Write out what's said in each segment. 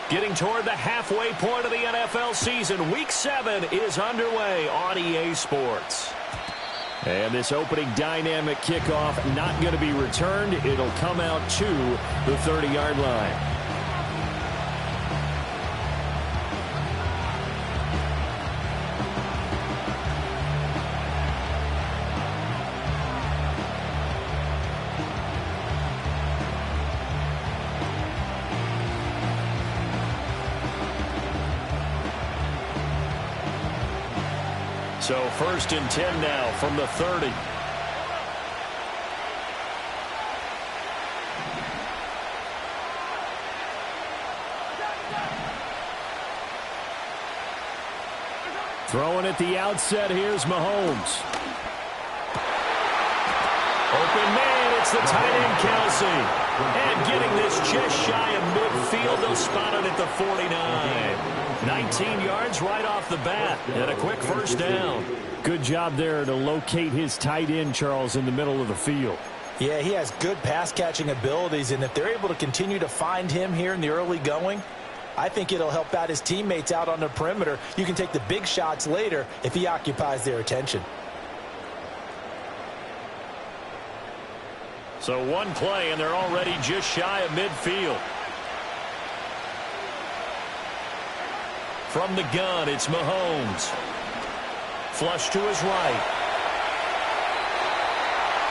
Getting toward the halfway point of the NFL season. Week 7 is underway on EA Sports. And this opening dynamic kickoff not going to be returned. It'll come out to the 30-yard line. So 1st and 10 now from the 30. Throwing at the outset, here's Mahomes. Open man, it's the tight end, Kelsey. And getting this just shy of midfield, they'll spot it at the 49. 19 yards right off the bat, and a quick first down. Good job there to locate his tight end, Charles, in the middle of the field. Yeah, he has good pass-catching abilities, and if they're able to continue to find him here in the early going, I think it'll help out his teammates out on the perimeter. You can take the big shots later if he occupies their attention. So one play, and they're already just shy of midfield. From the gun, it's Mahomes. Flush to his right.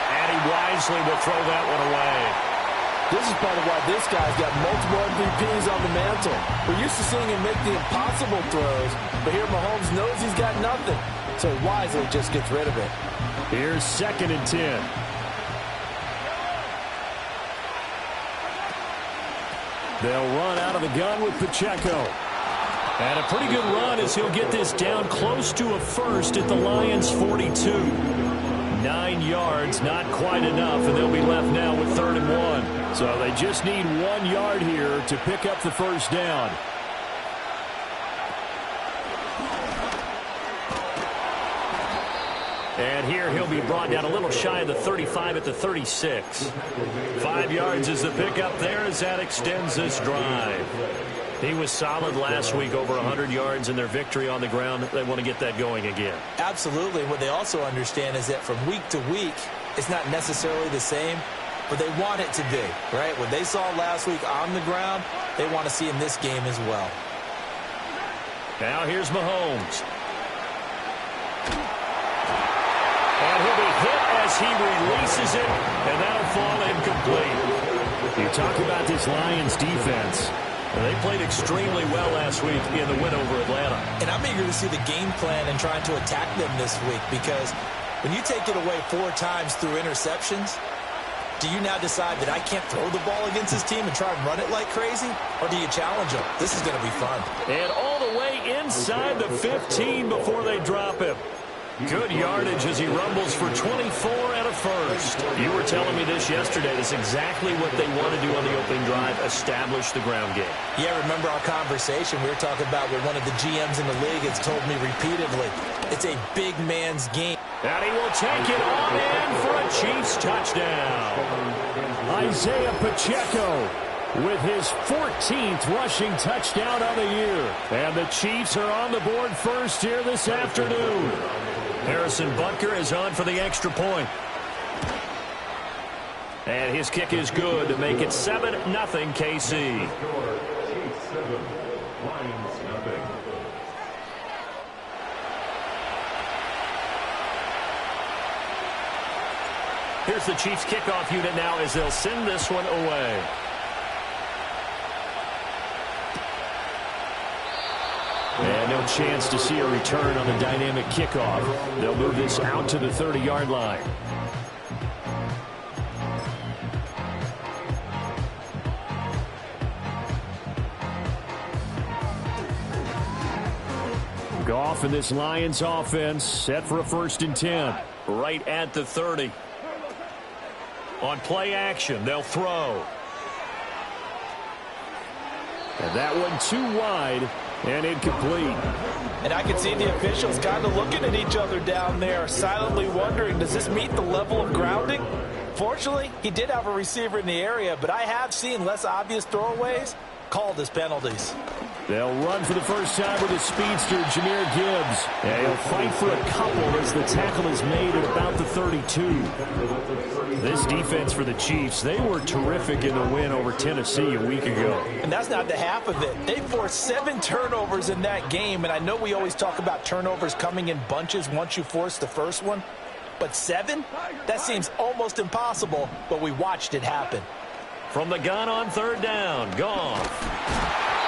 And he wisely will throw that one away. This is part of why this guy's got multiple MVPs on the mantle. We're used to seeing him make the impossible throws, but here Mahomes knows he's got nothing, so he wisely just gets rid of it. Here's 2nd and 10. They'll run out of the gun with Pacheco. And a pretty good run as he'll get this down close to a first at the Lions' 42. 9 yards, not quite enough, and they'll be left now with 3rd and 1. So they just need 1 yard here to pick up the first down. And here he'll be brought down a little shy of the 35 at the 36. 5 yards is the pickup there as that extends this drive. He was solid last week, over 100 yards in their victory on the ground. They want to get that going again. Absolutely. What they also understand is that from week to week, it's not necessarily the same, but they want it to be, right? What they saw last week on the ground, they want to see in this game as well. Now here's Mahomes. And he'll be hit as he releases it, and that'll fall incomplete. You talk about this Lions defense. They played extremely well last week in the win over Atlanta. And I'm eager to see the game plan and trying to attack them this week, because when you take it away 4 times through interceptions, do you now decide that I can't throw the ball against this team and try and run it like crazy? Or do you challenge them? This is going to be fun. And all the way inside the 15 before they drop him. Good yardage as he rumbles for 24 and a first. You were telling me this yesterday. That's exactly what they want to do on the opening drive, establish the ground game. Yeah, remember our conversation we were talking about where one of the GMs in the league has told me repeatedly, it's a big man's game. And he will take it on in for a Chiefs touchdown. Isaiah Pacheco with his 14th rushing touchdown of the year. And the Chiefs are on the board first here this afternoon. Harrison Butker is on for the extra point. And his kick is good to make it 7-0 KC. Here's the Chiefs kickoff unit now as they'll send this one away. And no chance to see a return on the dynamic kickoff. They'll move this out to the 30-yard line. Goff and this Lions offense set for a 1st and 10. Right at the 30. On play action, they'll throw. And that one too wide. And incomplete. And I can see the officials kind of looking at each other down there, silently wondering, does this meet the level of grounding? Fortunately, he did have a receiver in the area, but I have seen less obvious throwaways called as penalties. They'll run for the first time with the speedster, Jahmyr Gibbs. And he'll fight for a couple as the tackle is made at about the 32. This defense for the Chiefs, they were terrific in the win over Tennessee a week ago. And that's not the half of it. They forced 7 turnovers in that game, and I know we always talk about turnovers coming in bunches once you force the first one. But 7? That seems almost impossible, but we watched it happen. From the gun on third down, Goff.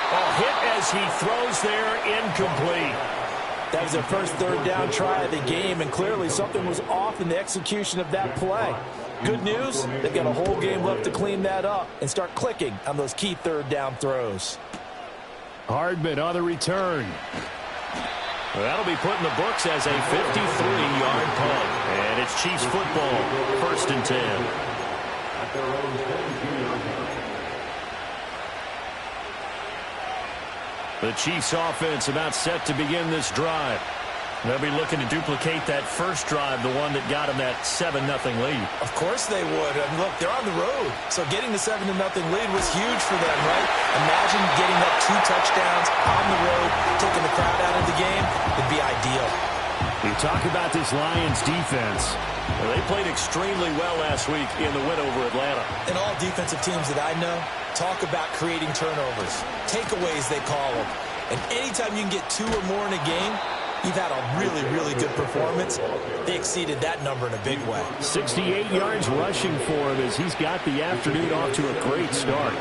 A hit as he throws there, incomplete. That was their first third down try of the game, and clearly something was off in the execution of that play. Good news, they've got a whole game left to clean that up and start clicking on those key third down throws. Hardman on the return. Well, that'll be put in the books as a 53-yard punt. And it's Chiefs football, 1st and 10. The Chiefs offense about set to begin this drive. They'll be looking to duplicate that first drive, the one that got them that 7-0 lead. Of course they would. And look, they're on the road. So getting the 7-0 lead was huge for them, right? Imagine getting that 2 touchdowns on the road, taking the crowd out of the game. It'd be ideal. You talk about this Lions defense. Well, they played extremely well last week in the win over Atlanta. And all defensive teams that I know talk about creating turnovers. Takeaways, they call them. And anytime you can get 2 or more in a game, you've had a really, really good performance. They exceeded that number in a big way. 68 yards rushing for him as he's got the afternoon off to a great start.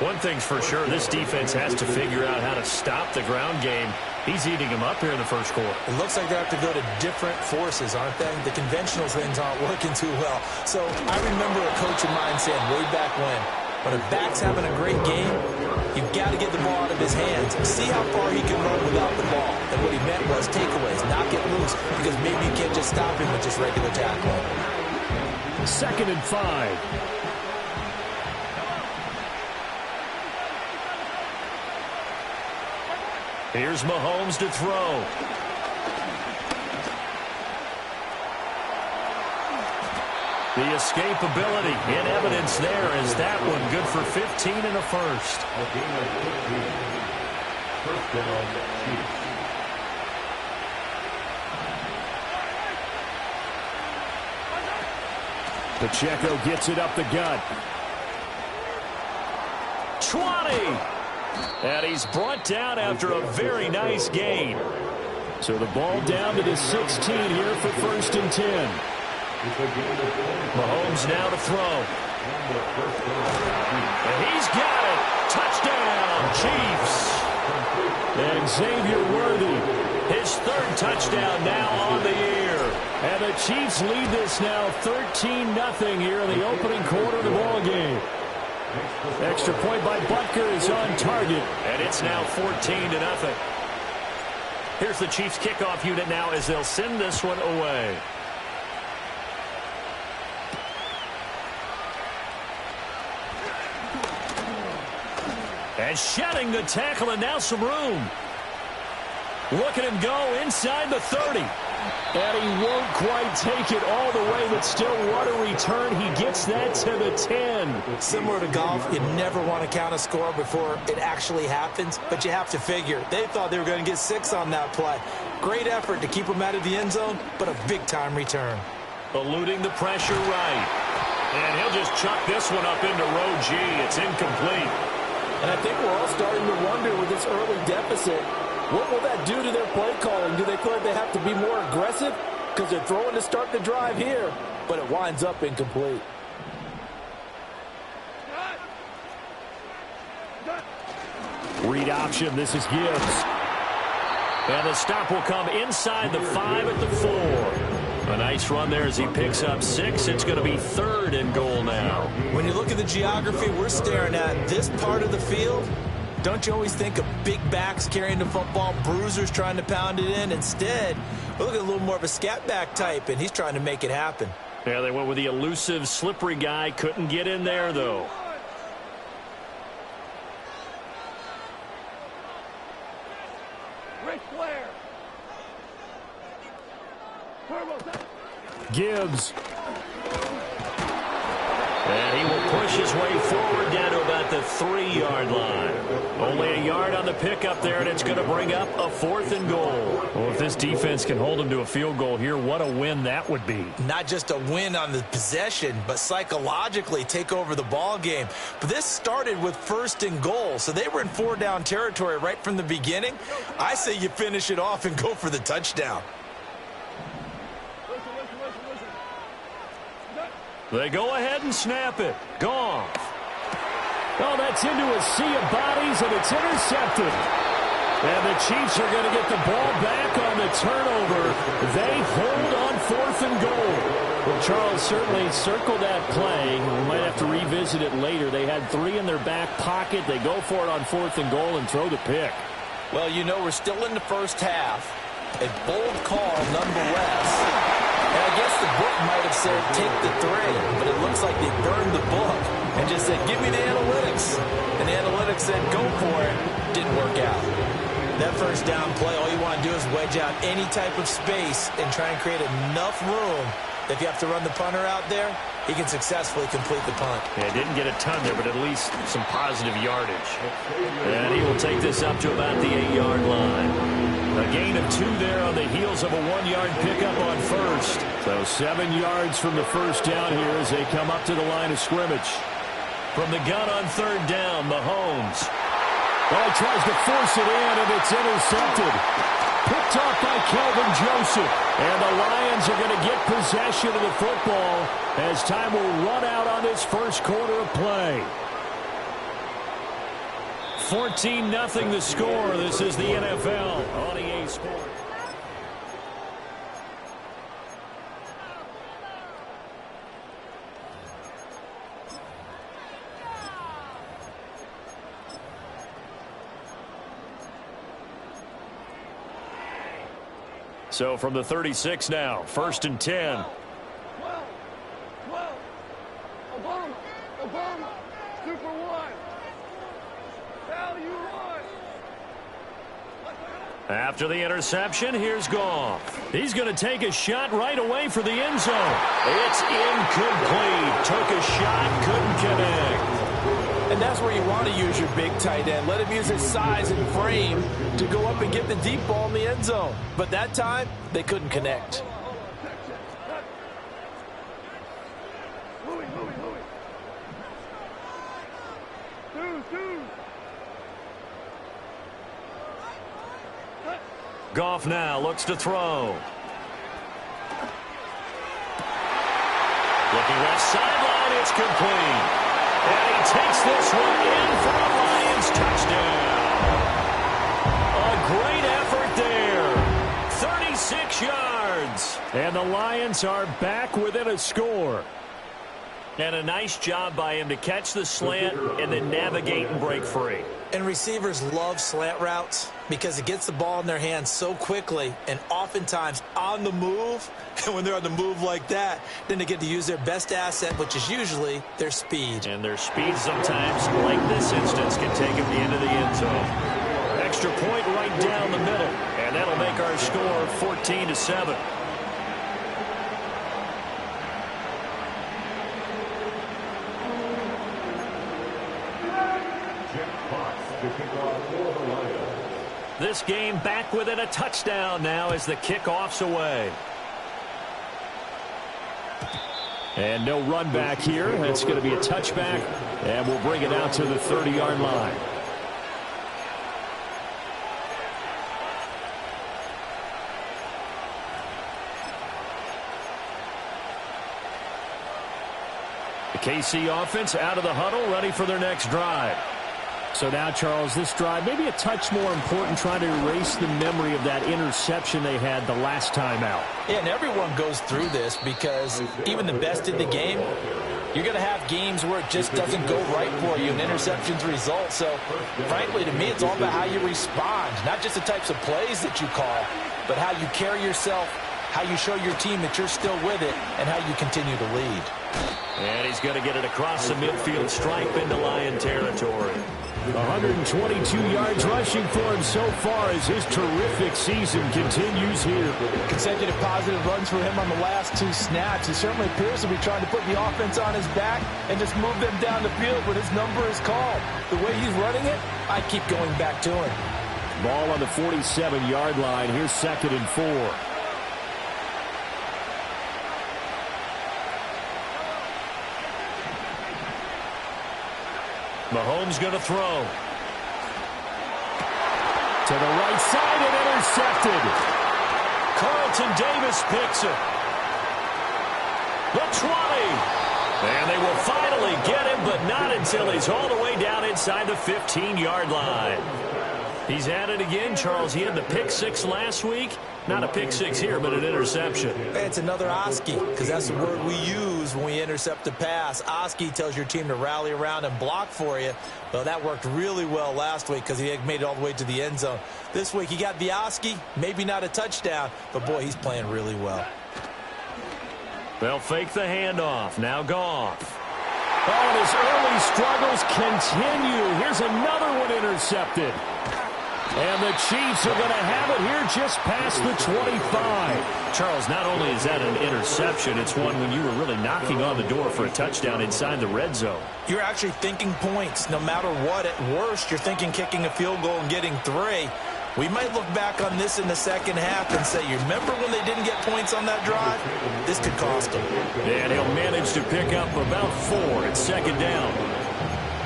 One thing's for sure, this defense has to figure out how to stop the ground game. He's eating him up here in the first quarter. It looks like they have to go to different forces, aren't they? The conventional things aren't working too well. So I remember a coach of mine saying way back when a back's having a great game, you've got to get the ball out of his hands. See how far he can run without the ball. And what he meant was takeaways, knock it loose, because maybe you can't just stop him with just regular tackling. 2nd and 5. Here's Mahomes to throw. The escapability in evidence there as that one good for 15 and a first. Pacheco gets it up the gut. 20! And he's brought down after a very nice gain. So the ball down to the 16 here for 1st and 10. Mahomes now to throw. And he's got it. Touchdown, Chiefs. And Xavier Worthy, his 3rd touchdown now on the year. And the Chiefs lead this now 13-0 here in the opening quarter of the ball game. Extra point by Butker is on target, and it's now 14-0. Here's the Chiefs kickoff unit now as they'll send this one away. And shedding the tackle, and now some room. Look at him go inside the 30. And he won't quite take it all the way, but still what a return. He gets that to the 10. Similar to golf, you never want to count a score before it actually happens, but you have to figure. They thought they were going to get 6 on that play. Great effort to keep them out of the end zone, but a big-time return. Eluding the pressure right. And he'll just chuck this one up into row G. It's incomplete. And I think we're all starting to wonder with this early deficit, what will that do to their play calling? Do they feel like they have to be more aggressive? Because they're throwing to start the drive here, but it winds up incomplete. Read option. This is Gibbs. And the stop will come inside the 5 at the 4. A nice run there as he picks up 6. It's going to be 3rd and goal now. When you look at the geography we're staring at, this part of the field, don't you always think of big backs carrying the football, bruisers trying to pound it in? Instead, we look at a little more of a scat back type, and he's trying to make it happen. Yeah, they went with the elusive, slippery guy. Couldn't get in there, though. Gibbs. And he will push his way forward down to about the 3-yard line. Only a yard on the pickup there, and it's going to bring up a 4th and goal. Well, if this defense can hold him to a field goal here, what a win that would be. Not just a win on the possession, but psychologically take over the ball game. But this started with 1st and goal, so they were in 4-down territory right from the beginning. I say you finish it off and go for the touchdown. They go ahead and snap it. Goff. Oh, that's into a sea of bodies, and it's intercepted. And the Chiefs are going to get the ball back on the turnover. They hold on 4th and goal. Well, Charles, certainly circle that play. We might have to revisit it later. They had 3 in their back pocket. They go for it on 4th and goal and throw the pick. Well, you know, we're still in the first half. A bold call nonetheless. And I guess the book might have said take the 3, but it looks like they burned the book and just said give me the analytics. And the analytics said go for it. Didn't work out. That 1st down play, all you want to do is wedge out any type of space and try and create enough room. If you have to run the punter out there, he can successfully complete the punt. Yeah, didn't get a ton there, but at least some positive yardage. And he will take this up to about the 8-yard line. A gain of 2 there on the heels of a 1-yard pickup on 1st. So 7 yards from the 1st down here as they come up to the line of scrimmage. From the gun on 3rd down, Mahomes. Oh, he tries to force it in, and it's intercepted. Picked off by Kelvin Joseph. And the Lions are going to get possession of the football as time will run out on this first quarter of play. 14-0 the score. This is the NFL on EA Sports. So from the 36 now, 1st and 10. 12. Obama. Super 1. Value 1. After the interception, here's Goff. He's going to take a shot right away for the end zone. It's incomplete. Took a shot, couldn't connect. And that's where you want to use your big tight end. Let him use his size and frame to go up and get the deep ball in the end zone. But that time, they couldn't connect. Goff now looks to throw. Looking left sideline, it's complete. And he takes this one in for a Lions touchdown. A great effort there. 36 yards. And the Lions are back within a score. And a nice job by him to catch the slant and then navigate and break free. And receivers love slant routes because it gets the ball in their hands so quickly and oftentimes on the move. And when they're on the move like that, then they get to use their best asset, which is usually their speed. And their speed sometimes, like this instance, can take them to the end of the end zone. Extra point right down the middle. And that'll make our score 14-7. This game back within a touchdown now as the kickoff's away. And no run back here. That's going to be a touchback. And we'll bring it out to the 30-yard line. The KC offense out of the huddle, ready for their next drive. So now, Charles, this drive maybe a touch more important, trying to erase the memory of that interception they had the last time out. Yeah, and everyone goes through this because even the best in the game, you're going to have games where it just doesn't go right for you and interceptions result. So, frankly, to me, it's all about how you respond, not just the types of plays that you call, but how you carry yourself how you show your team that you're still with it, and how you continue to lead. And he's going to get it across the midfield stripe into Lion territory. 122 yards rushing for him so far as his terrific season continues here. Consecutive positive runs for him on the last 2 snaps. He certainly appears to be trying to put the offense on his back and just move them down the field when his number is called. The way he's running it, I keep going back to him. Ball on the 47-yard line. Here's 2nd and 4. Mahomes going to throw. To the right side and intercepted. Carlton Davis picks it. The 20. And they will finally get him, but not until he's all the way down inside the 15-yard line. He's at it again, Charles. He had the pick 6 last week. Not a pick 6 here, but an interception. It's another Oski, because that's the word we use when we intercept a pass. Oski tells your team to rally around and block for you. Well, that worked really well last week because he made it all the way to the end zone. This week he got the Oski, maybe not a touchdown, but boy, he's playing really well. They'll fake the handoff. Now Goff. Oh, and his early struggles continue. Here's another one intercepted. And the Chiefs are going to have it here just past the 25. Charles, not only is that an interception, it's one when you were really knocking on the door for a touchdown inside the red zone. You're actually thinking points. No matter what, at worst, you're thinking kicking a field goal and getting 3. We might look back on this in the second half and say, you remember when they didn't get points on that drive? This could cost them. And he'll manage to pick up about 4 at 2nd down.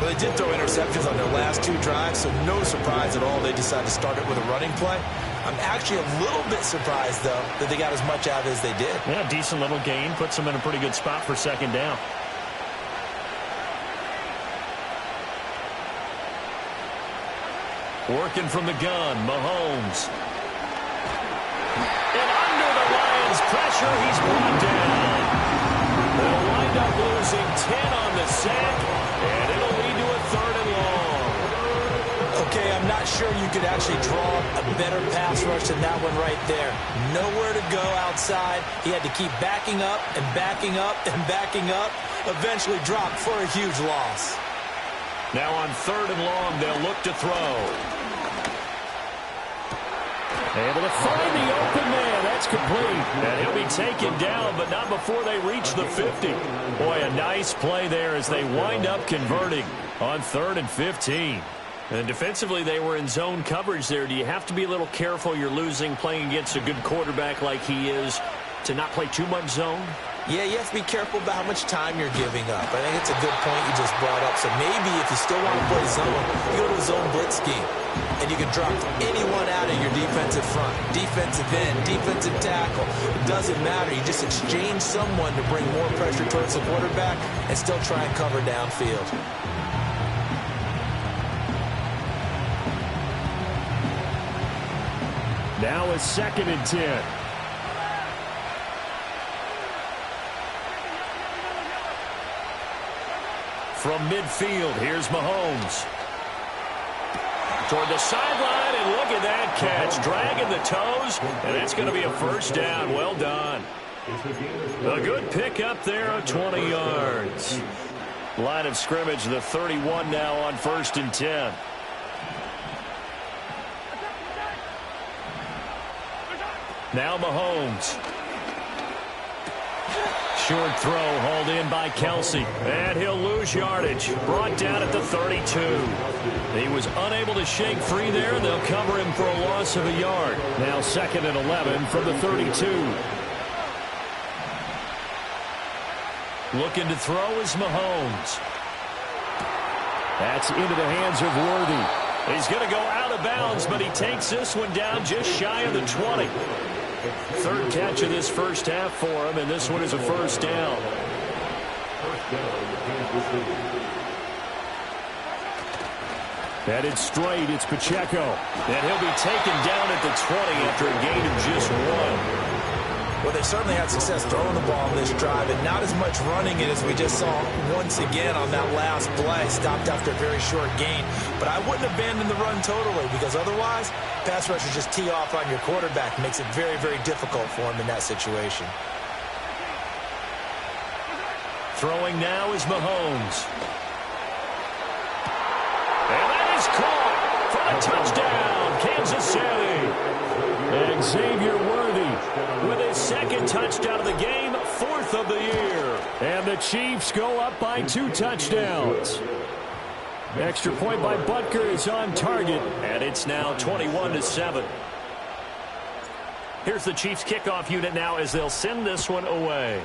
Well, they did throw interceptions on their last 2 drives, so no surprise at all they decided to start it with a running play. I'm actually a little bit surprised, though, that they got as much out as they did. Yeah, decent little gain. Puts them in a pretty good spot for 2nd down. Working from the gun, Mahomes. And under the Lions' pressure, he's brought down. They'll wind up losing 10 on the sack, and it'll lead to a 3rd and long. Okay, I'm not sure you could actually draw a better pass rush than that one right there. Nowhere to go outside. He had to keep backing up and backing up and backing up. Eventually dropped for a huge loss. Now on 3rd and long, they'll look to throw. Able to find the open man. That's complete. And he'll be taken down, but not before they reach the 50. Boy, a nice play there as they wind up converting on 3rd and 15. And defensively, they were in zone coverage there. Do you have to be a little careful? You're losing playing against a good quarterback like he is to not play too much zone? Yeah, you have to be careful about how much time you're giving up. I think it's a good point you just brought up. So maybe if you still want to play zone, you go to a zone blitz scheme. And you can drop anyone out of your defensive front. Defensive end, defensive tackle. It doesn't matter. You just exchange someone to bring more pressure towards the quarterback and still try and cover downfield. Now it's 2nd and 10. From midfield, here's Mahomes. Toward the sideline, and look at that catch. Dragging the toes, and that's going to be a 1st down. Well done. A good pickup there of 20 yards. Line of scrimmage, the 31 now on 1st and 10. Now Mahomes. Short throw hauled in by Kelsey. And he'll lose yardage. Brought down at the 32. He was unable to shake free there, and they'll cover him for a loss of a yard. Now 2nd and 11 from the 32. Looking to throw is Mahomes. That's into the hands of Worthy. He's going to go out of bounds, but he takes this one down just shy of the 20. 3rd catch of this 1st half for him, and this one is a 1st down. Headed straight, it's Pacheco. And he'll be taken down at the 20 after a gain of just 1. Well, they certainly had success throwing the ball on this drive and not as much running it as we just saw once again on that last play. Stopped after a very short gain. But I wouldn't abandon the run totally because otherwise, pass rushers just tee off on your quarterback. Makes it very, very difficult for him in that situation. Throwing now is Mahomes. And that is caught for a touchdown, Kansas City. And Xavier Worthy with his second touchdown of the game, 4th of the year. And the Chiefs go up by 2 touchdowns. Extra point by Butker is on target, and it's now 21-7. Here's the Chiefs kickoff unit now as they'll send this one away.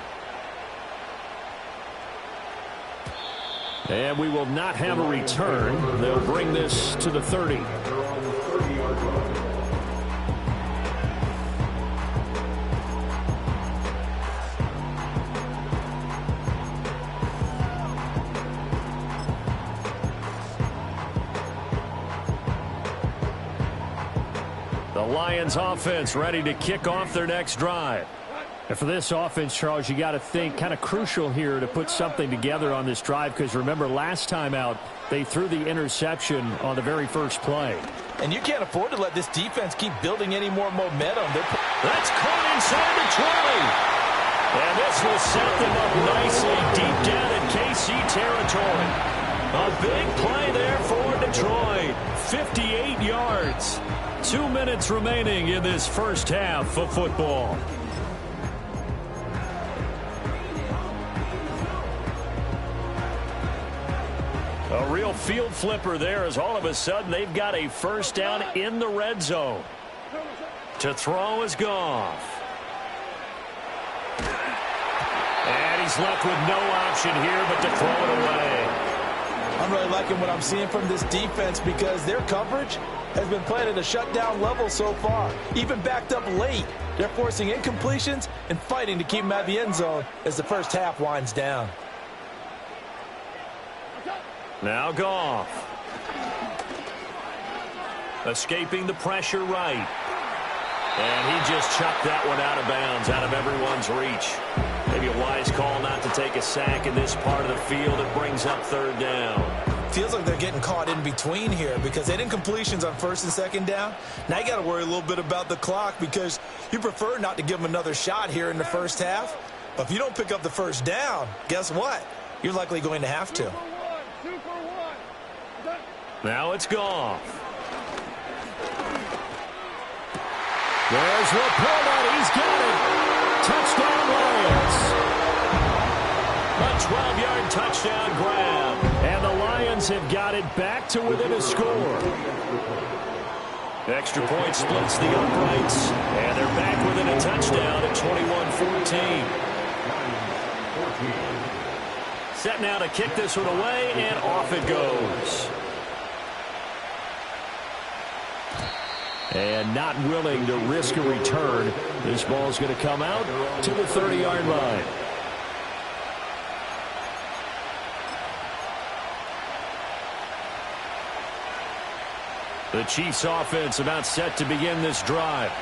And we will not have a return. They'll bring this to the 30. The Lions offense ready to kick off their next drive. And for this offense, Charles, you got to think kind of crucial here to put something together on this drive because remember last time out they threw the interception on the very first play. And you can't afford to let this defense keep building any more momentum. That's caught inside the 20. And this will set them up nicely deep down in KC territory. A big play there for Detroit. 58 yards. 2 minutes remaining in this first half of football. A real field flipper there as all of a sudden they've got a first down in the red zone. To throw is Goff. And he's left with no option here but to throw it away. I'm really liking what I'm seeing from this defense because their coverage has been played at a shutdown level so far. Even backed up late, they're forcing incompletions and fighting to keep them out of the end zone as the first half winds down. Now Goff. Escaping the pressure right. And he just chucked that one out of bounds, out of everyone's reach. Maybe a wise call not to take a sack in this part of the field. It brings up 3rd down. Feels like they're getting caught in between here because they had incompletions on 1st and 2nd down. Now you got to worry a little bit about the clock because you prefer not to give them another shot here in the first half. But if you don't pick up the first down, guess what? You're likely going to have to. Now it's Goff. There's Laporta. He's got it. Touchdown Lions. A 12-yard touchdown grab. And the Lions have got it back to within a score. Extra point splits the uprights. And they're back within a touchdown at 21-14. Set now to kick this one away, and off it goes. And not willing to risk a return. This ball's going to come out to the 30-yard line. The Chiefs offense about set to begin this drive.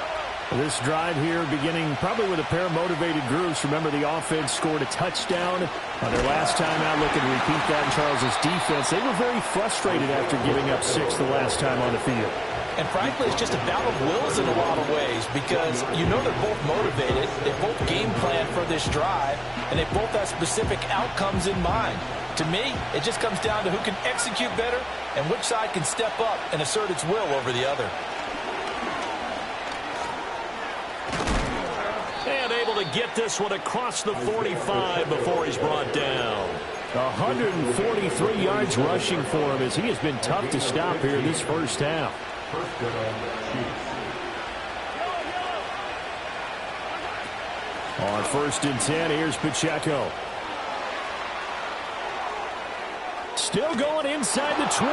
This drive here beginning probably with a pair of motivated groups. Remember, the offense scored a touchdown on their last time out. Looking to repeat that in Charles's defense. They were very frustrated after giving up 6 the last time on the field. And frankly, it's just a battle of wills in a lot of ways because you know they're both motivated, they both game plan for this drive, and they both have specific outcomes in mind. To me, it just comes down to who can execute better and which side can step up and assert its will over the other. And able to get this one across the 45 before he's brought down. 143 yards rushing for him as he has been tough to stop here this first half. On 1st and 10, here's Pacheco. Still going inside the 20.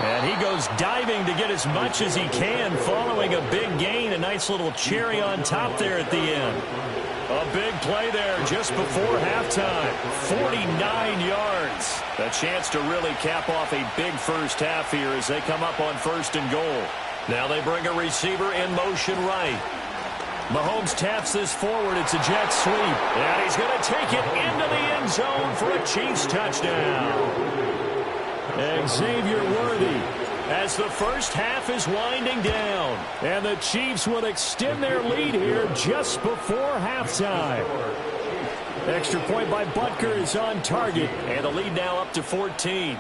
And he goes diving to get as much as he can following a big gain. A nice little cherry on top there at the end. A big play there just before halftime. 49 yards. A chance to really cap off a big first half here as they come up on 1st and goal. Now they bring a receiver in motion right. Mahomes taps this forward. It's a jet sweep. And he's going to take it into the end zone for a Chiefs touchdown. Xavier Worthy, as the first half is winding down. And the Chiefs will extend their lead here just before halftime. Extra point by Butker is on target. And the lead now up to 14.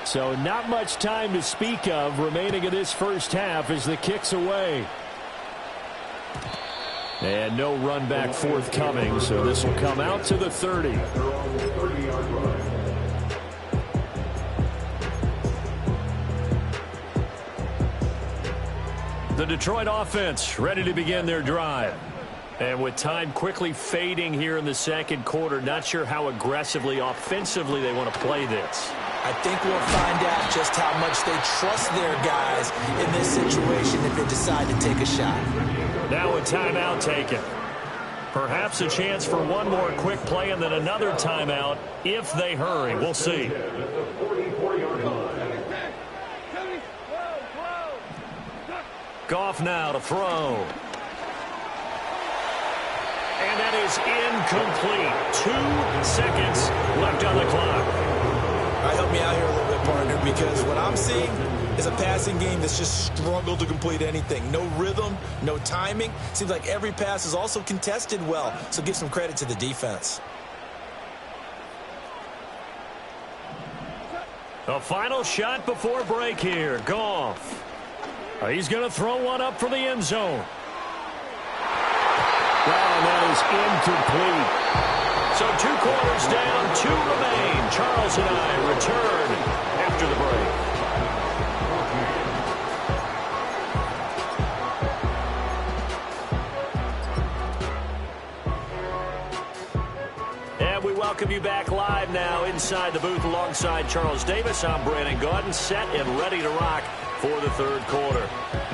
So not much time to speak of remaining in this first half as the kick's away. And no run back forthcoming, so this will come out to the 30. The Detroit offense ready to begin their drive. And with time quickly fading here in the second quarter, not sure how aggressively, offensively they want to play this. I think we'll find out just how much they trust their guys in this situation if they decide to take a shot. Now a timeout taken. Perhaps a chance for one more quick play and then another timeout if they hurry. We'll see. Goff now to throw. And that is incomplete. 2 seconds left on the clock. Help me out here a little bit, partner, because what I'm seeing is a passing game that's just struggled to complete anything. No rhythm, no timing. Seems like every pass is also contested well, so give some credit to the defense. The final shot before break here. Goff. He's going to throw one up for the end zone. And that is incomplete. So 2 quarters down, 2 remain. Charles and I return after the break. And we welcome you back live now inside the booth alongside Charles Davis. I'm Brandon Gaudin, set and ready to rock for the third quarter.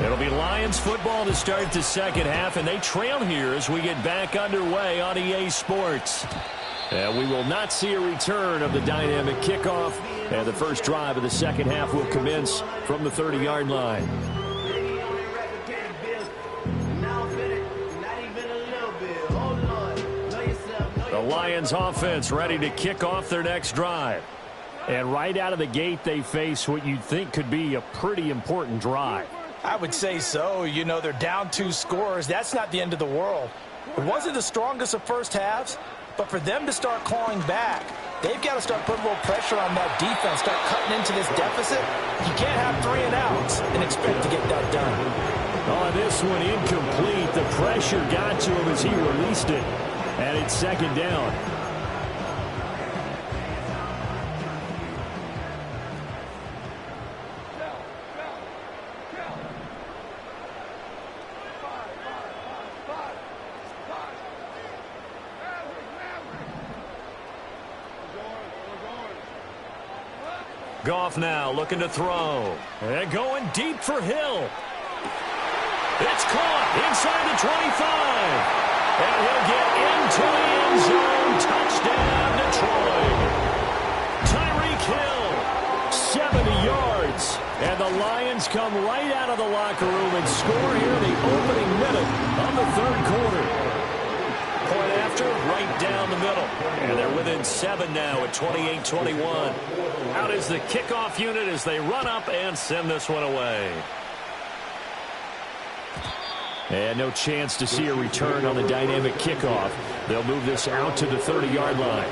It'll be Lions football to start the second half, and they trail here as we get back underway on EA Sports. And we will not see a return of the dynamic kickoff, and the first drive of the second half will commence from the 30-yard line. The Lions offense ready to kick off their next drive. And right out of the gate, they face what you'd think could be a pretty important drive. I would say so. You know, they're down 2 scores. That's not the end of the world. It wasn't the strongest of first halves, but for them to start clawing back, they've got to start putting a little pressure on that defense, start cutting into this deficit. You can't have 3 and outs and expect to get that done. Oh, this one incomplete. The pressure got to him as he released it. And it's second down. Goff now looking to throw. And going deep for Hill. It's caught inside the 25. And he'll get into the end zone. Touchdown, Detroit. Tyreek Hill, 70 yards. And the Lions come right out of the locker room and score here in the opening minute of the third quarter. Point after, right down the middle. And they're within 7 now at 28-21. Out is the kickoff unit as they run up and send this one away. And no chance to see a return on the dynamic kickoff. They'll move this out to the 30-yard line.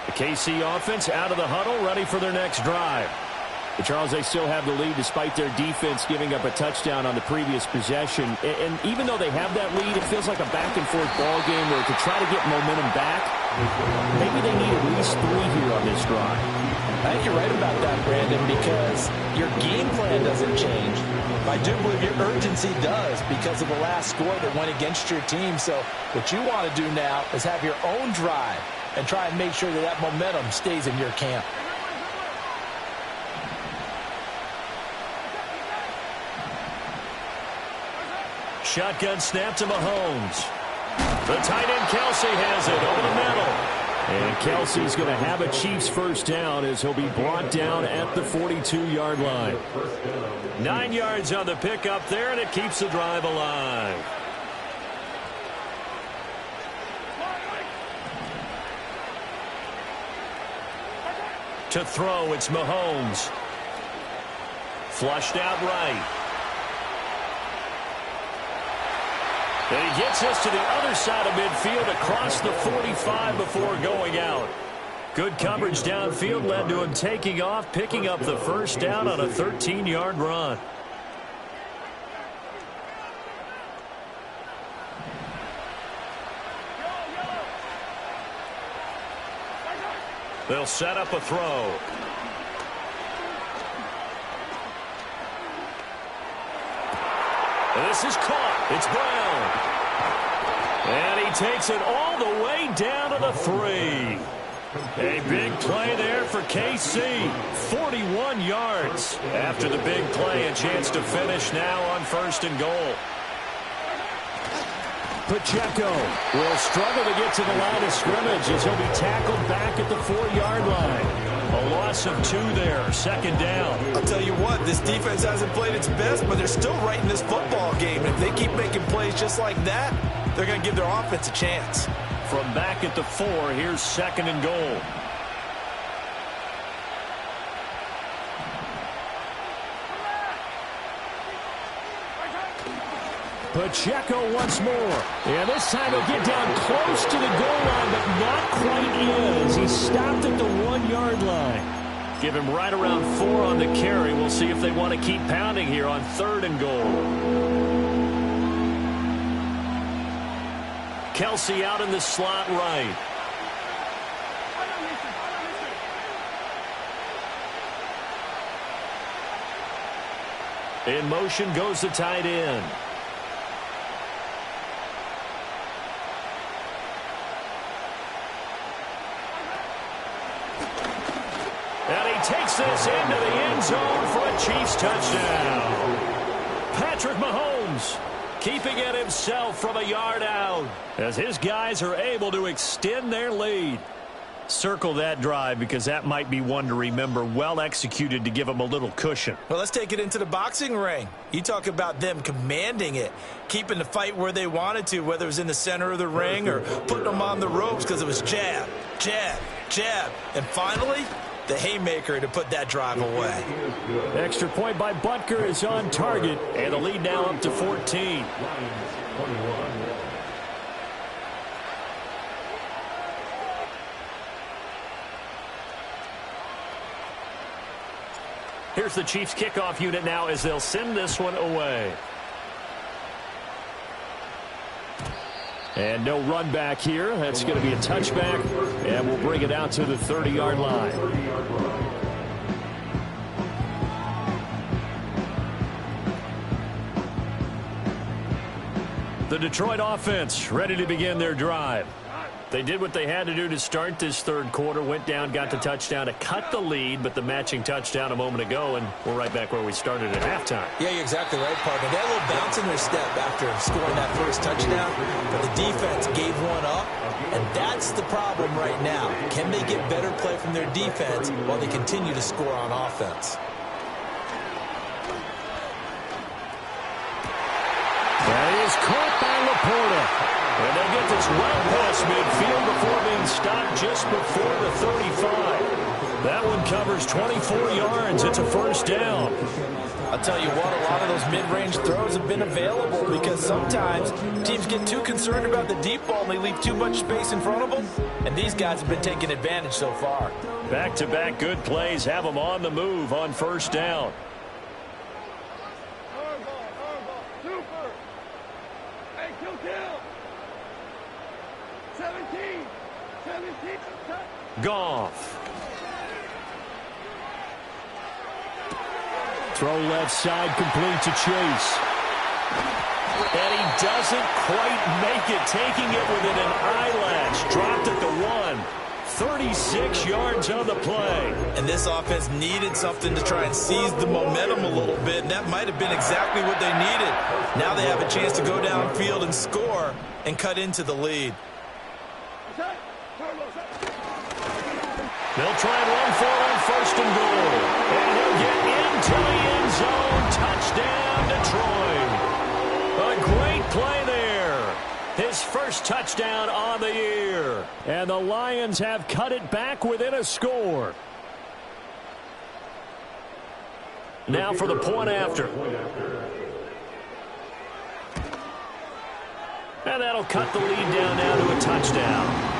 The KC offense out of the huddle, ready for their next drive. But Charles, they still have the lead despite their defense giving up a touchdown on the previous possession. And even though they have that lead, it feels like a back-and-forth ball game where to try to get momentum back, maybe they need at least 3 here on this drive. I think you're right about that, Brandon, because your game plan doesn't change. I do believe your urgency does because of the last score that went against your team. So what you want to do now is have your own drive and try and make sure that that momentum stays in your camp. Shotgun snap to Mahomes. The tight end Kelce has it over the middle. And Kelsey's going to have a Chiefs first down as he'll be brought down at the 42-yard line. 9 yards on the pickup there, and it keeps the drive alive. To throw, it's Mahomes. Flushed out right. And he gets us to the other side of midfield across the 45 before going out. Good coverage downfield led to him taking off, picking up the first down on a 13-yard run. They'll set up a throw. This is caught. It's Brown. And he takes it all the way down to the 3. A big play there for KC. 41 yards. After the big play, a chance to finish now on 1st and goal. Pacheco will struggle to get to the line of scrimmage as he'll be tackled back at the 4-yard line. A loss of 2 there, 2nd down. I'll tell you what, this defense hasn't played its best, but they're still right in this football game. If they keep making plays just like that, they're going to give their offense a chance. From back at the 4, here's 2nd and goal. Pacheco once more. And this time he'll get down close to the goal line, but not quite is. He stopped at the 1-yard line. Give him right around 4 on the carry. We'll see if they want to keep pounding here on 3rd and goal. Kelce out in the slot right. In motion goes the tight end. And he takes this into the end zone for a Chiefs touchdown. Patrick Mahomes keeping it himself from a yard out as his guys are able to extend their lead. Circle that drive because that might be one to remember. Well executed to give them a little cushion. Well, let's take it into the boxing ring. You talk about them commanding it, keeping the fight where they wanted to, whether it was in the center of the ring or putting them on the ropes because it was jab, jab, jab. And finally, the haymaker to put that drive away. Extra point by Butker is on target, and the lead now up to 14. Here's the Chiefs kickoff unit now as they'll send this one away. And no run back here. That's going to be a touchback, and we'll bring it out to the 30-yard line. The Detroit offense ready to begin their drive. They did what they had to do to start this 3rd quarter. Went down, got the touchdown to cut the lead, but the matching touchdown a moment ago, and we're right back where we started at halftime. Yeah, you're exactly right, partner. They had a little bounce in their step after scoring that first touchdown, but the defense gave one up, and that's the problem right now. Can they get better play from their defense while they continue to score on offense? That is caught by Laporta. And they get this well past midfield before being stopped just before the 35. That one covers 24 yards. It's a first down. I'll tell you what, a lot of those mid-range throws have been available because sometimes teams get too concerned about the deep ball and they leave too much space in front of them. And these guys have been taking advantage so far. Back-to-back good plays have them on the move on first down. Super. Hey, kill. 17. Goff. Throw left side, complete to Chase. And he doesn't quite make it, taking it within an eyelash. Dropped at the 1. 36 yards on the play. And this offense needed something to try and seize the momentum a little bit, and that might have been exactly what they needed. Now they have a chance to go downfield and score and cut into the lead. They'll try and run for it on 1st and goal. And he'll get into the end zone. Touchdown, Detroit. A great play there. His first touchdown on the year. And the Lions have cut it back within a score. Now for the point after. And that'll cut the lead down now to a touchdown.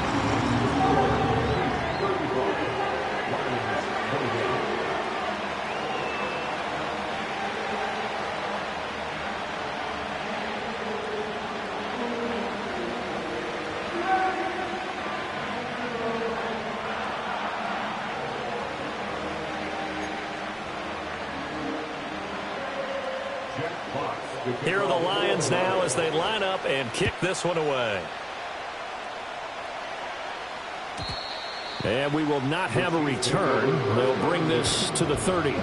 Here are the Lions now as they line up and kick this one away. And we will not have a return. They'll bring this to the 30.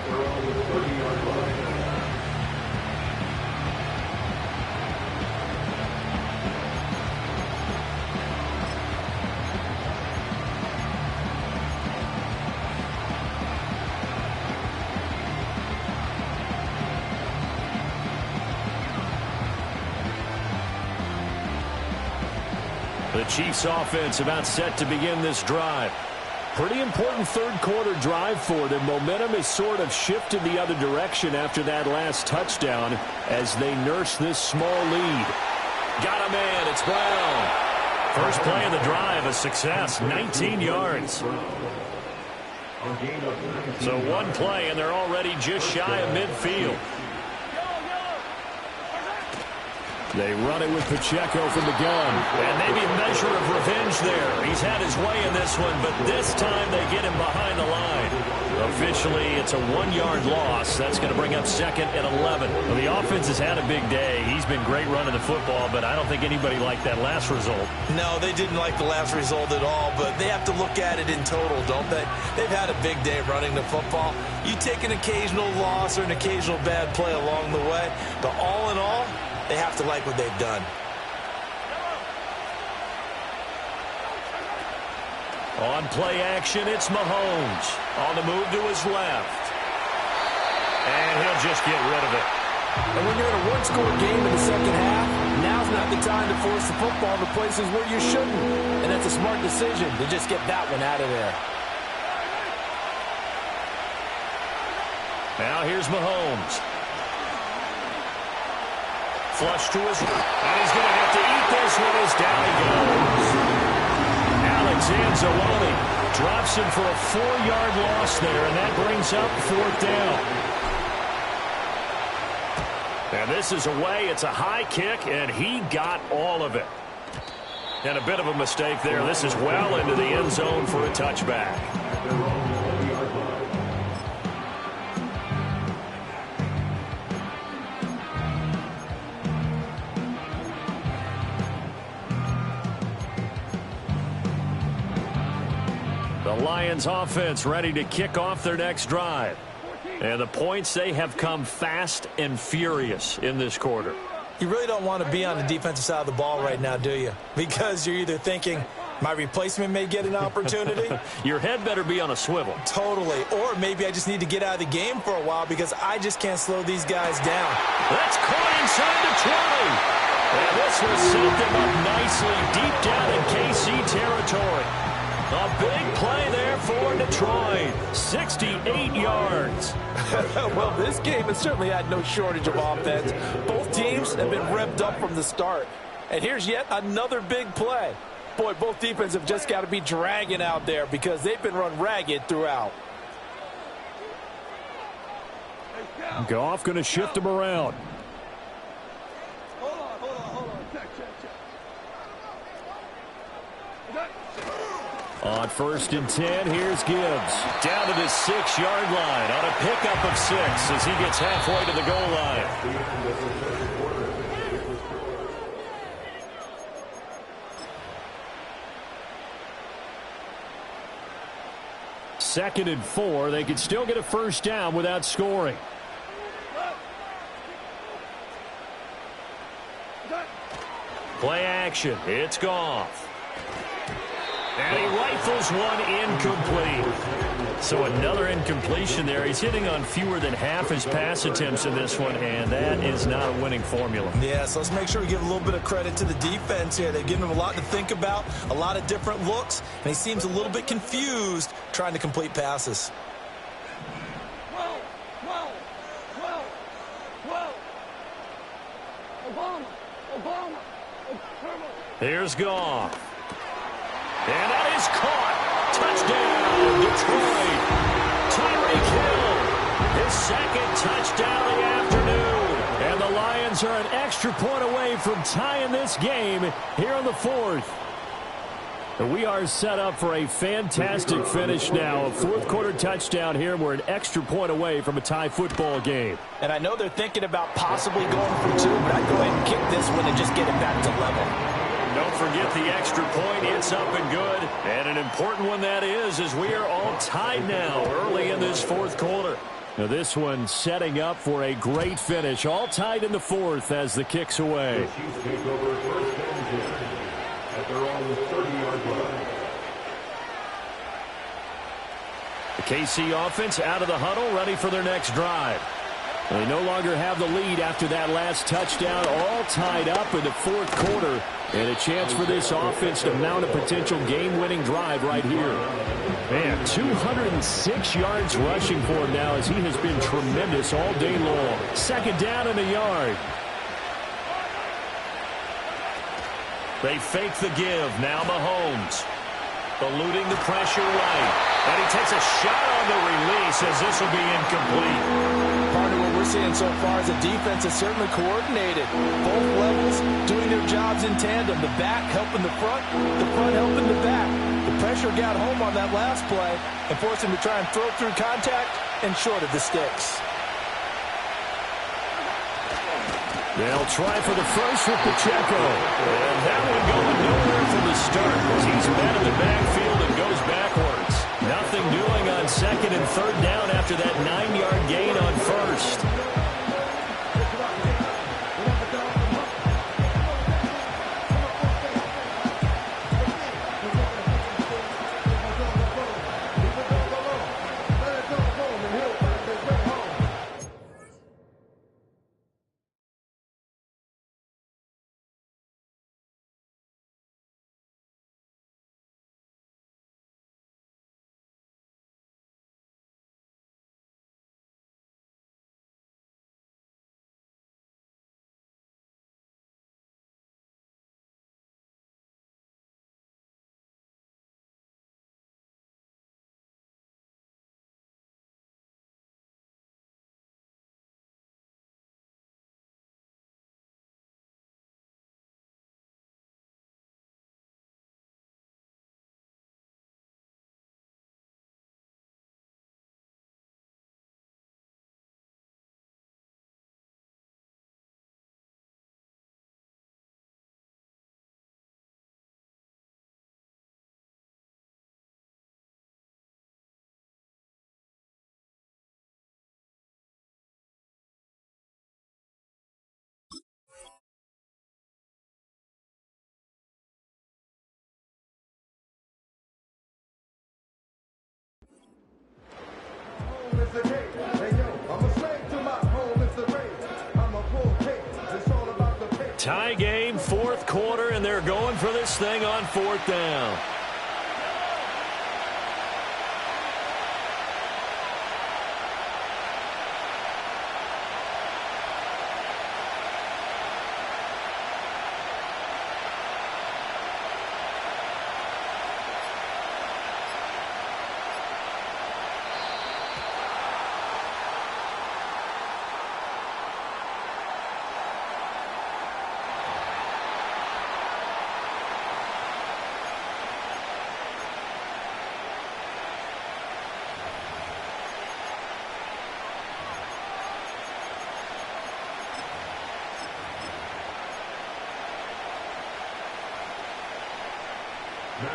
The Chiefs offense about set to begin this drive. Pretty important third quarter drive for them. Momentum has sort of shifted the other direction after that last touchdown as they nurse this small lead. Got a man. It's Brown. First play of the drive, a success. 19 yards. So one play and they're already just shy of midfield. They run it with Pacheco from the gun. And maybe a measure of revenge there. He's had his way in this one, but this time they get him behind the line. Officially, it's a 1-yard loss. That's going to bring up 2nd and 11. Well, the offense has had a big day. He's been great running the football, but I don't think anybody liked that last result. No, they didn't like the last result at all, but they have to look at it in total, don't they? They've had a big day running the football. You take an occasional loss or an occasional bad play along the way, but all in all, they have to like what they've done. On play action, it's Mahomes. On the move to his left. And he'll just get rid of it. And when you're in a one-score game in the second half, now's not the time to force the football to places where you shouldn't. And that's a smart decision to just get that one out of there. Now here's Mahomes. Flush to his right. And he's going to have to eat this one as down he goes. Alex Anzalone drops him for a 4-yard loss there, and that brings up 4th down. And this is away. It's a high kick, and he got all of it. And a bit of a mistake there. This is well into the end zone for a touchback. The Lions offense ready to kick off their next drive. And the points, they have come fast and furious in this quarter. You really don't want to be on the defensive side of the ball right now, do you? Because you're either thinking, my replacement may get an opportunity. Your head better be on a swivel. Totally. Or maybe I just need to get out of the game for a while because I just can't slow these guys down. That's caught inside the 20. And this will set them up nicely deep down in KC territory. A big play there for Detroit. 68 yards. Well, this game has certainly had no shortage of offense. Both teams have been revved up from the start. And here's yet another big play. Boy, both defenses have just got to be dragging out there because they've been run ragged throughout. Goff going to shift him around. Hold on. Check. On 1st and 10, here's Gibbs. Down to the 6-yard line on a pickup of 6 as he gets halfway to the goal line. 2nd and 4. They could still get a first down without scoring. Play action. It's Goff. And he rifles one incomplete. So another incompletion there. He's hitting on fewer than half his pass attempts in this one, and that is not a winning formula. Yeah, so let's make sure we give a little bit of credit to the defense here. They've given him a lot to think about, a lot of different looks, and he seems a little bit confused trying to complete passes. Here's Goff. And that is caught. Touchdown, Detroit. Tyreek Hill, his 2nd touchdown of the afternoon. And the Lions are an extra point away from tying this game here in the 4th. And we are set up for a fantastic finish now. A 4th quarter touchdown here. We're an extra point away from a tie football game. And I know they're thinking about possibly going for 2, but I'd go ahead and kick this one and just get it back to level. Don't forget the extra point. It's up and good. And an important one that is, as we are all tied now early in this 4th quarter. Now this one setting up for a great finish. All tied in the 4th as the kick's away. The Chiefs take over first and 10 at their own 30-yard line. The KC offense out of the huddle, ready for their next drive. They no longer have the lead after that last touchdown, all tied up in the 4th quarter. And a chance for this offense to mount a potential game-winning drive right here. Man, 206 yards rushing for him now as he has been tremendous all day long. 2nd down and a yard. They fake the give. Now Mahomes. Eluding the pressure right. And he takes a shot on the release as this will be incomplete. Partner, what we're seeing so far is the defense is certainly coordinated. Both levels doing their jobs in tandem. The back helping the front helping the back. The pressure got home on that last play and forced him to try and throw through contact and short of the sticks. They'll try for the first with Pacheco. And that one going nowhere from the start as he's met in the backfield and goes backwards. Nothing doing on 2nd and 3rd down after that 9-yard gain on 1st. Tie game, 4th quarter, and they're going for this thing on 4th down.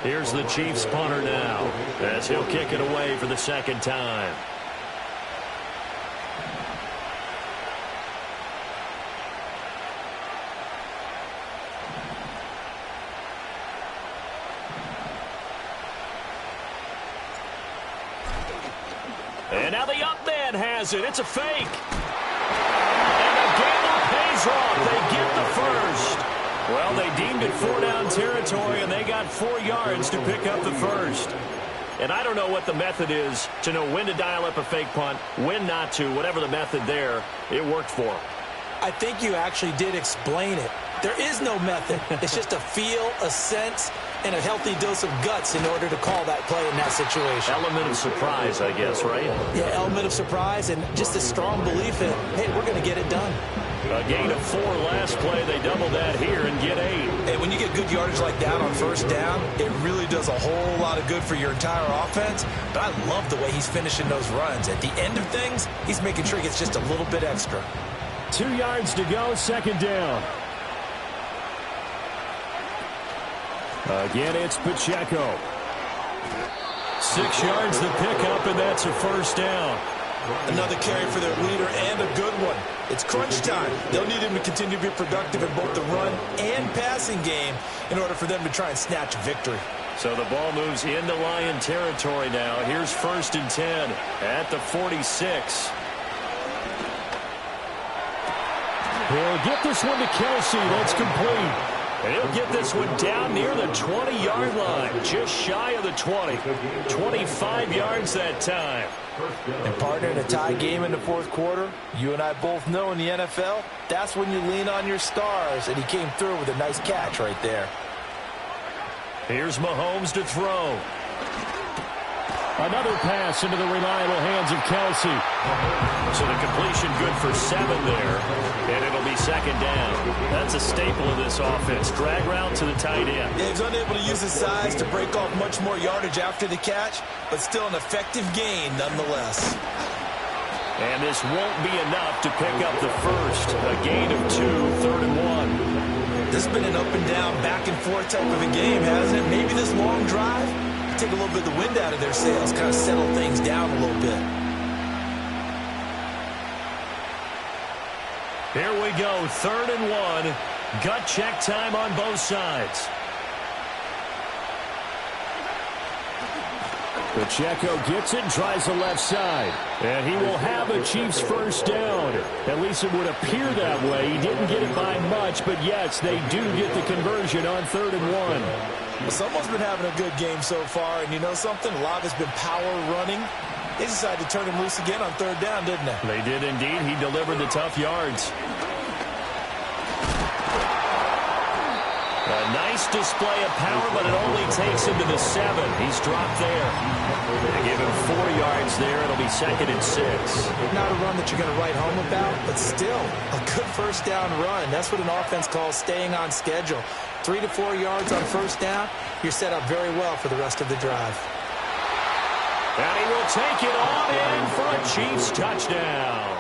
Here's the Chiefs punter now as He'll kick it away for the second time. And now the up man has it. It's a fake. And the gamble pays off. They get the first. Well, they deemed it 4-down territory, and they got 4 yards to pick up the first. And I don't know what the method is to know when to dial up a fake punt, when not to. Whatever the method there, it worked for them. I think you actually did explain it. There is no method. It's just a feel, a sense, and a healthy dose of guts in order to call that play in that situation. Element of surprise, I guess, right? Yeah, element of surprise and just a strong belief in, hey, we're going to get it done. A gain of 4 last play. They double that here and get 8. And when you get good yardage like that on first down, it really does a whole lot of good for your entire offense. But I love the way he's finishing those runs. At the end of things, he's making sure he gets just a little bit extra. 2 yards to go, second down. Again, it's Pacheco. 6 yards to pick up, and that's a first down. Another carry for their leader and a good one. It's crunch time. They'll need him to continue to be productive in both the run and passing game in order for them to try and snatch a victory. So the ball moves into Lion territory now. Here's 1st and 10 at the 46. He'll get this one to Kelsey. That's complete. And he'll get this one down near the 20-yard line, just shy of the 20. 25 yards that time. And partner, in a tie game in the fourth quarter, you and I both know in the NFL, that's when you lean on your stars, and he came through with a nice catch right there. Here's Mahomes to throw. Another pass into the reliable hands of Kelsey. So the completion good for 7 there, and it'll be second down. That's a staple of this offense. Drag route to the tight end. Yeah, he's unable to use his size to break off much more yardage after the catch, but still an effective gain nonetheless. And this won't be enough to pick up the first. A gain of 2, 3rd and 1. This has been an up and down, back and forth type of a game, hasn't it? Maybe this long drive take a little bit of the wind out of their sails, kind of settle things down a little bit. Here we go, 3rd and 1. Gut check time on both sides. Pacheco gets it and tries the left side. And he will have a Chiefs first down. At least it would appear that way. He didn't get it by much, but yes, they do get the conversion on 3rd and 1. Well, someone's been having a good game so far, and you know something? A lot has been power running. They decided to turn him loose again on 3rd down, didn't they? They did indeed. He delivered the tough yards. A nice display of power, but it only takes him to the 7. He's dropped there. They give him 4 yards there. It'll be 2nd and 6. Not a run that you're going to write home about, but still a good first down run. That's what an offense calls staying on schedule. 3 to 4 yards on first down, you're set up very well for the rest of the drive. And he will take it on in for a Chiefs touchdown.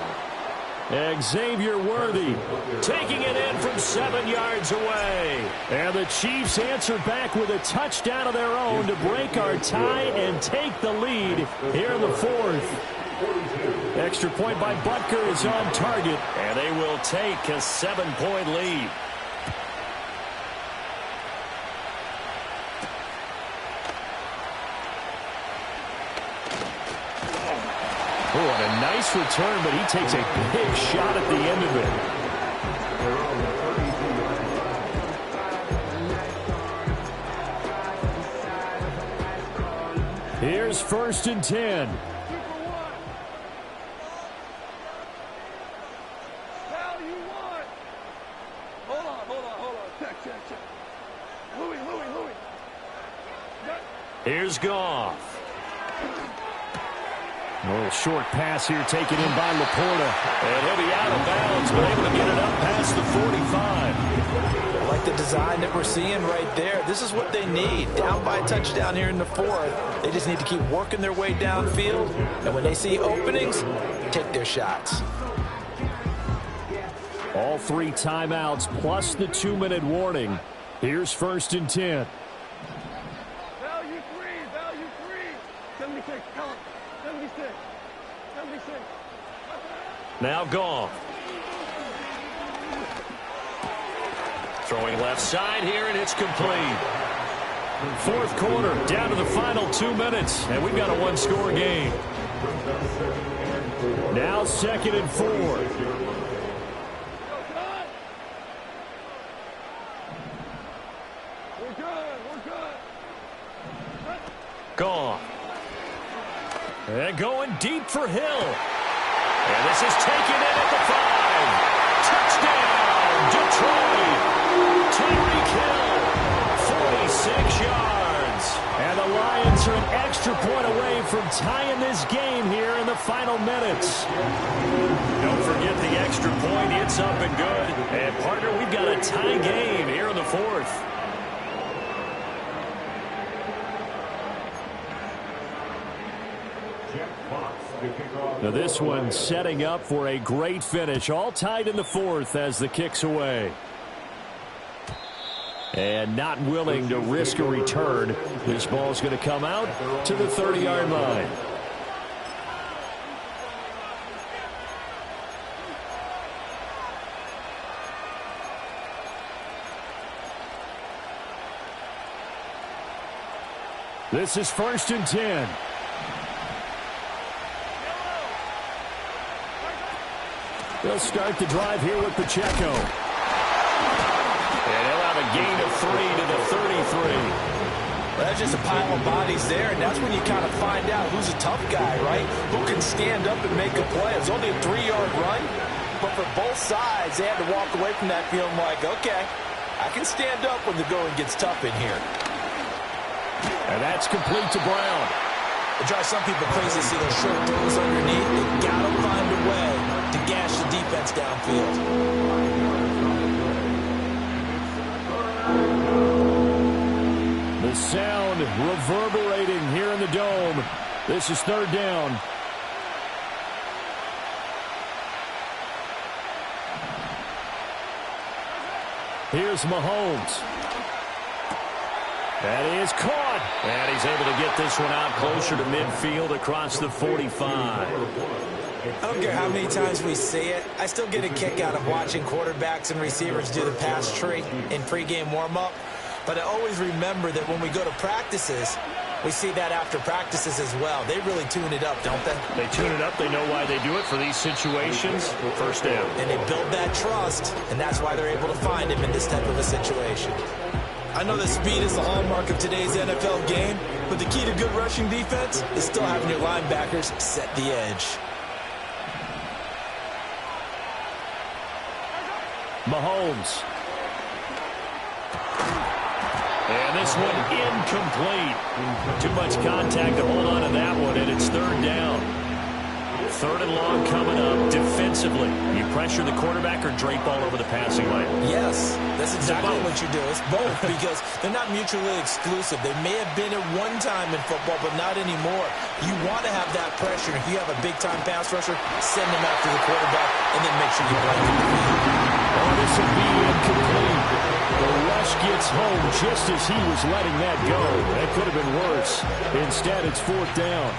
Xavier Worthy taking it in from 7 yards away. And the Chiefs answer back with a touchdown of their own to break our tie and take the lead here in the 4th. Extra point by Butker is on target, and they will take a 7-point lead. Oh, and a nice return, but he takes a big shot at the end of it. Here's 1st and 10. Cal, you won. Hold on. Check. Louis. Here's Goff. A little short pass here taken in by Laporta. And he'll be out of bounds, but able to get it up past the 45. I like the design that we're seeing right there. This is what they need. Down by a touchdown here in the 4th. They just need to keep working their way downfield. And when they see openings, take their shots. All 3 timeouts plus the 2-minute warning. Here's 1st and 10. Value three. 76, tell him. 76. 76. Now Goff. Throwing left side here, and it's complete. Fourth quarter, down to the final 2 minutes, and we've got a one-score game. Now 2nd and 4. We're good. Goff. And going deep for Hill. And this is taken in at the 5. Touchdown, Detroit. Tyreek Hill, 46 yards. And the Lions are an extra point away from tying this game here in the final minutes. Don't forget the extra point. It's up and good. And, partner, we've got a tie game here in the 4th. Now this one setting up for a great finish. All tied in the 4th as the kick's away. And not willing to risk a return. This ball's going to come out to the 30-yard line. This is 1st and 10. They'll start the drive here with Pacheco. And he'll have a gain of 3 to the 33. Well, that's just a pile of bodies there, and that's when you kind of find out who's a tough guy, right? Who can stand up and make a play. It was only a 3-yard run, but for both sides, they had to walk away from that feeling like, okay, I can stand up when the going gets tough in here. And that's complete to Brown. It drives some people crazy to see those short throws underneath. They got to find a way to gash the defense downfield. The sound reverberating here in the dome. This is 3rd down. Here's Mahomes. That is caught. And he's able to get this one out closer to midfield across the 45. I don't care how many times we see it. I still get a kick out of watching quarterbacks and receivers do the pass tree in pregame warm-up. But I always remember that when we go to practices, we see that after practices as well. They really tune it up, don't they? They tune it up. They know why they do it for these situations. 1st down. And they build that trust, and that's why they're able to find him in this type of a situation. I know that speed is the hallmark of today's NFL game, but the key to good rushing defense is still having your linebackers set the edge. Mahomes. And this one incomplete. Too much contact to hold on to that one, and it's 3rd down. 3rd and long coming up defensively. You pressure the quarterback or drape all over the passing lane? Yes, that's exactly what you do. It's both because they're not mutually exclusive. They may have been at one time in football, but not anymore. You want to have that pressure. If you have a big-time pass rusher, send him after the quarterback, and then make sure you blanket the field. Oh, this will be incomplete. The rush gets home just as he was letting that go. That could have been worse. Instead, it's 4th down.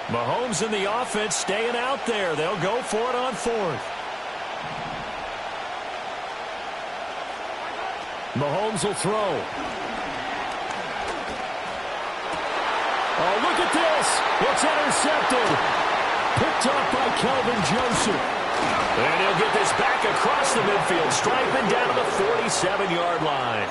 Mahomes in the offense staying out there. They'll go for it on 4th. Mahomes will throw. Oh, look at this. It's intercepted. Picked up by Kelvin Joseph. And he'll get this back across the midfield stripe and down to the 47-yard line.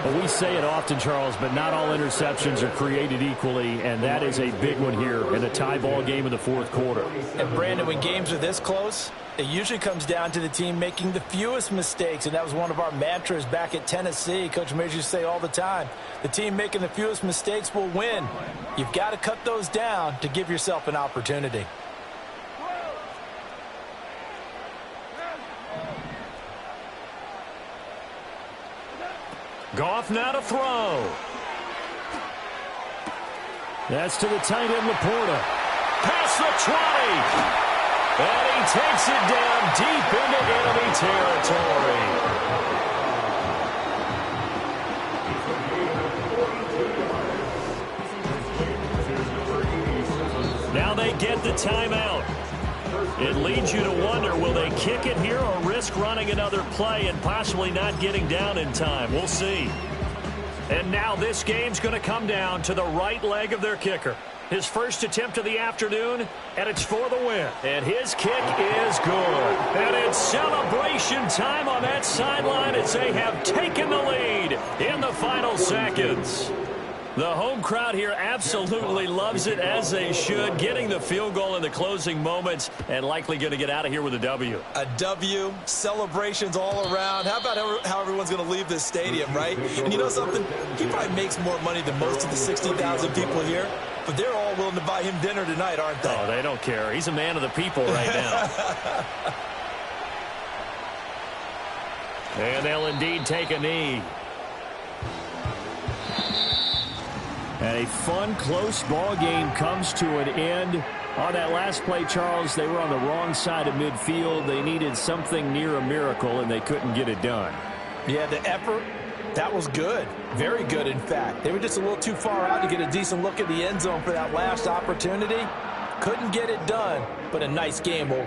Well, we say it often, Charles, but not all interceptions are created equally, and that is a big one here in a tie ball game in the 4th quarter. And, Brandon, when games are this close, it usually comes down to the team making the fewest mistakes, and that was one of our mantras back at Tennessee. Coach Major used to say all the time, the team making the fewest mistakes will win. You've got to cut those down to give yourself an opportunity. Goff now to throw. That's to the tight end, Laporta. Past the 20. And he takes it down deep into enemy territory. Now they get the timeout. It leads you to wonder, will they kick it here or risk running another play and possibly not getting down in time? We'll see. And now this game's going to come down to the right leg of their kicker. His first attempt of the afternoon, and it's for the win. And his kick is good. And it's celebration time on that sideline as they have taken the lead in the final seconds. The home crowd here absolutely loves it, as they should, getting the field goal in the closing moments and likely going to get out of here with a W. A W, celebrations all around. How about how everyone's going to leave this stadium, right? And you know something? He probably makes more money than most of the 60,000 people here, but they're all willing to buy him dinner tonight, aren't they? Oh, they don't care. He's a man of the people right now. And they'll indeed take a knee. And a fun, close ball game comes to an end. On that last play, Charles, they were on the wrong side of midfield. They needed something near a miracle, and they couldn't get it done. Yeah, the effort, that was good. Very good, in fact. They were just a little too far out to get a decent look at the end zone for that last opportunity. Couldn't get it done, but a nice game overall.